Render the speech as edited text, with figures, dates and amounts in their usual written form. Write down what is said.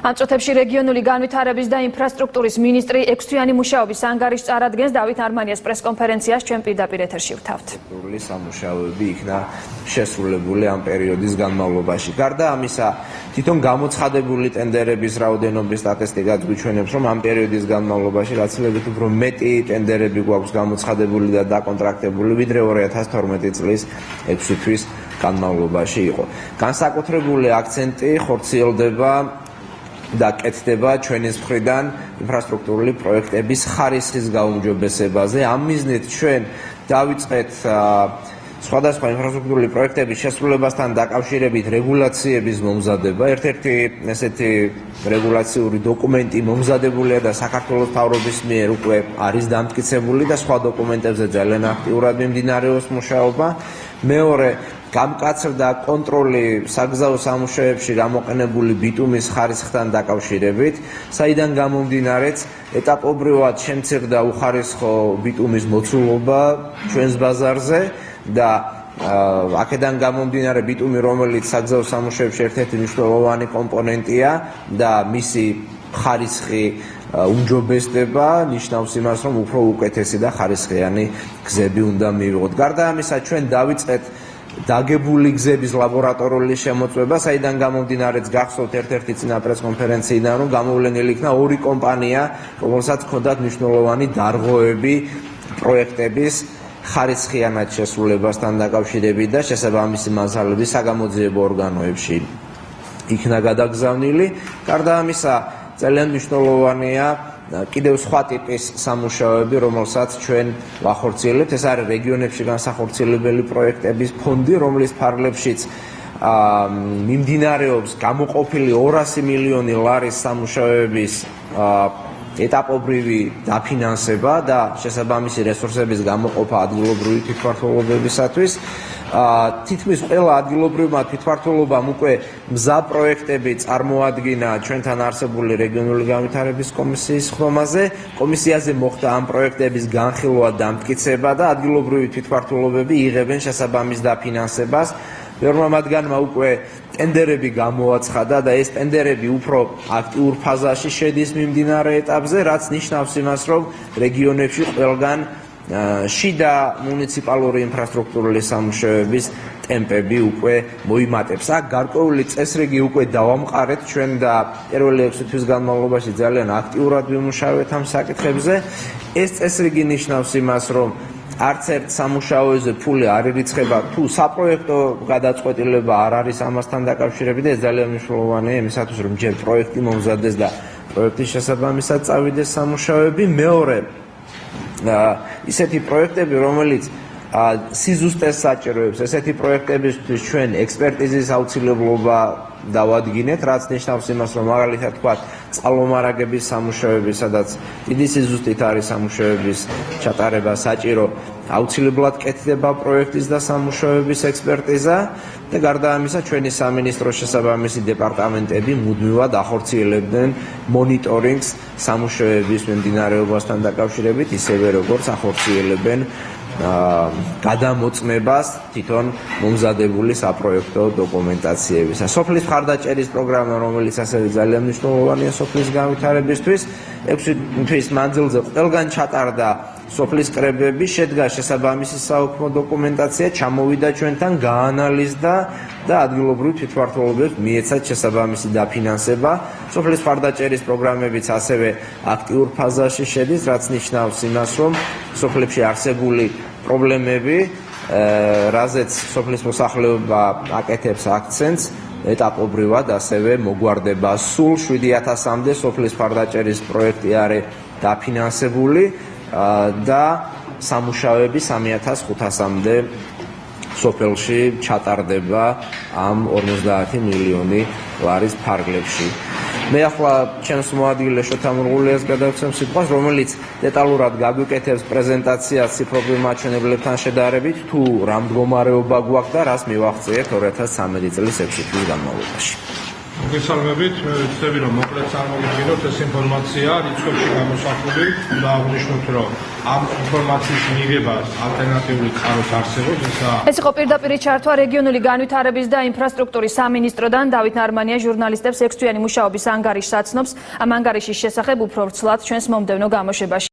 ამ წუთებში რეგიონული განვითარების და ინფრასტრუქტურის მინისტრი 6 თვიანი მუშაობის ანგარიშს წარადგენს. დავით არმანიას პრესკონფერენციას ჩვენ პირდაპირ ეთერში ვთავთ. სამუშაოები იქნა შესრულებული ამ პერიოდის განმავლობაში. გარდა ამისა, თვითონ გამოცხადებული ტენდერების რაოდენობის სტატისტიკაც გვიჩვენებს, რომ ამ პერიოდის განმავლობაში გაცილებით უფრო მეტი ტენდერები გვაქვს გამოცხადებული და დაკონტრაქტებული, ვიდრე 2012 წლის 6 თვის განმავლობაში იყო. განსაკუთრებული აქცენტი ხორციელდება და კეთდება ჩვენის მხრიდან ინფრასტრუქტურული პროექტების ხარისხის გაუმჯობესებაზე. ამ მიზნით ჩვენ დავიწყეთ სხვადასხვა ინფრასტრუქტურული პროექტების შესრულებასთან დაკავშირებით რეგულაციების მომზადება. ერთ-ერთი ესეთი რეგულაციური დოკუმენტი მომზადებულია და საქართველოს მთავრობის მიერ უკვე არის დამტკიცებული და სხვა დოკუმენტებზე ძალიან აქტიურად მიმდინარეობს მუშაობა. მეორე, გამკაცრდა კონტროლი საგზაო სამუშაოებში გამოყენებული ბიტუმის ხარისხთან დაკავშირებით, საიდან გამომდინარეც ეტაპობრივად შემცირდა უხარისხო ბიტუმის მოცულობა ჩვენს ბაზარზე და აქედან გამომდინარე ბიტუმი, რომელიც საგზაო სამუშაოებში ერთ-ერთი მნიშვნელოვანი კომპონენტია და მისი ხარისხი უმჯობესდება, ნიშნავს იმას, რომ უფრო უკეთესი და ხარისხიანი გზები უნდა მივიღოთ. გარდა ამისა, ჩვენ დავიწყეთ დაგებული გზების ლაბორატორიული შემოწმება, საიდან გამომდინარეც გახსოვთ ერთ-ერთი წინა პრესკონფერენციიდან, რომ გამოვლენილი იქნა 2 კომპანია, რომელსაც ჰქონდათ მნიშვნელოვანი დარღვევები პროექტების ხარისხიანად შესრულებასთან დაკავშირებით და შესაბამისი მასალები საგამოძიებო ორგანოებში იქნა გადაგზავნილი. გარდა ამისა, ძალიან მნიშვნელოვანია კიდევ სხვა ტიპის სამუშაოები, რომელსაც ჩვენ ვახორციელებთ. ეს არის რეგიონებში განსახორციელებელი პროექტების ფონდი, რომლის ფარგლებშიც მიმდინარეობს გამოყოფილი 200 მილიონი ლარის სამუშაოების ეტაპობრივი დაფინანსება და შესაბამისი რესურსების გამოყოფა ადგილობრივი თვითმმართველობებისათვის. თითქმის ყველა ადგილობრივმა თვითმმართველობამ უკვე მზა პროექტები წარმოადგინა ჩვენთან არსებული რეგიონული განვითარების კომისიის ხომაზე. კომისიაზე მოხდა ამ პროექტების განხილვა და დამტკიცება და ადგილობრივი თვითმმართველობები იღებენ შესაბამის დაფინანსებას. ბევრმა მათგანმა უკვე ტენდერები გამოაცხადა და ეს ტენდერები უფრო აქტიურ ფაზაში შედის მიმდინარე ეტაპზე, რაც ნიშნავს იმას, რომ რეგიონებში ყველგან შიდა მუნიციპალური ინფრასტრუქტურული სამუშაოების ტემპები უკვე მოიმატებს. აქ გარკვეული წესრიგი უკვე დავამყარეთ ჩვენ და პირველი 6 თვის განმავლობაში ძალიან აქტიურად ვიმუშავეთ ამ საკითხებზე. ეს წესრიგი ნიშნავს იმას, რომ არც ერთ სამუშაოზე ფული არ ირიცხება, თუ საპროექტო გადაწყვეტილება არ არის ამასთან დაკავშირებით და ეს ძალიან მნიშვნელოვანია იმისათვის, რომ ჯერ პროექტი მომზადდეს და პროექტის შესაბამისად წავიდეს სამუშაოები. მეორე, ისეთი პროექტები, რომელიც სიზუსტეს საჭიროებს, ესეთი პროექტებისთვის ჩვენ ექსპერტიზის აუცილებლობა დავადგინეთ, რაც ნიშნავს იმას, რომ მაგალითად თქვათ, წყალმომარაგების სამუშაოები, სადაც დიდი სიზუსტით არის სამუშაოების ჩატარება საჭირო, აუცილებლად კეთდება პროექტის და სამუშაოების ექსპერტიზა და გარდა ამისა, ჩვენი სამინისტროს შესაბამისი დეპარტამენტები მუდმივად ახორციელებდნენ მონიტორინგს სამუშაოების მიმდინარეობასთან დაკავშირებით, ისევე როგორც ახორციელებენ გადამოწმებას თვითონ მომზადებული საპროექტო დოკუმენტაციებისა. სოფლის მხარდაჭერის პროგრამა, რომელიც ასევე ძალიან მნიშვნელოვანია სოფლის განვითარებისთვის, 6 თვის მანძილზე ყველგან ჩატარდა სოფლის კრებები, შედგა შესაბამისი საოქმო დოკუმენტაცია, ჩამოვიდა ჩვენთან, გაანალიზდა და ადგილობრივ თვითმმართველობებს მიეცათ შესაბამისი დაფინანსება. სოფლის მხარდაჭერის პროგრამებიც ასევე აქტიურ ფაზაში შედის, რაც ნიშნავს იმას, რომ სოფლებში არსებული პრობლემები, რაზეც სოფლის მოსახლეობა აკეთებს აქცენტს, ეტაპობრივად ასევე მოგვარდება. სულ 7000-მდე სოფლის მხარდაჭერის პროექტი არის დაფინანსებული და სამუშაოები 3500-მდე სოფელში ჩატარდება ამ 50 მილიონი ლარის ფარგლებში. მე ახლა ჩემს მოადგილე შოთა მურღულიას გადავცემ სიტყვას, რომელიც დეტალურად გაგვიკეთებს პრეზენტაციას ციფრობრივ მაჩვენებლებთან შედარებით, თუ რა მდგომარეობა გვაქვს და რას მივახციეთ 2013 წლის 6 თვის განმავლობაში. მოგესალმებით, მე ვცდები რომ მოკლედ წარმოგიდგინოთ ეს ინფორმაცია რიცხვებში გამოსახული და აღნიშნოთ რომ ამ ინფორმაციის მიღება ალტერნატიული წყაროს არსებობს, ეს იყო პირდაპირი ჩართვა რეგიონული განვითარების და ინფრასტრუქტურის სამინისტროდან. დავით ნარმანია ჟურნალისტებს 6 თვიანი მუშაობის ანგარიშს აცნობს. ამ ანგარიშის შესახებ უფრო ვრცლად ჩვენს მომდევნო გამოშვებაში.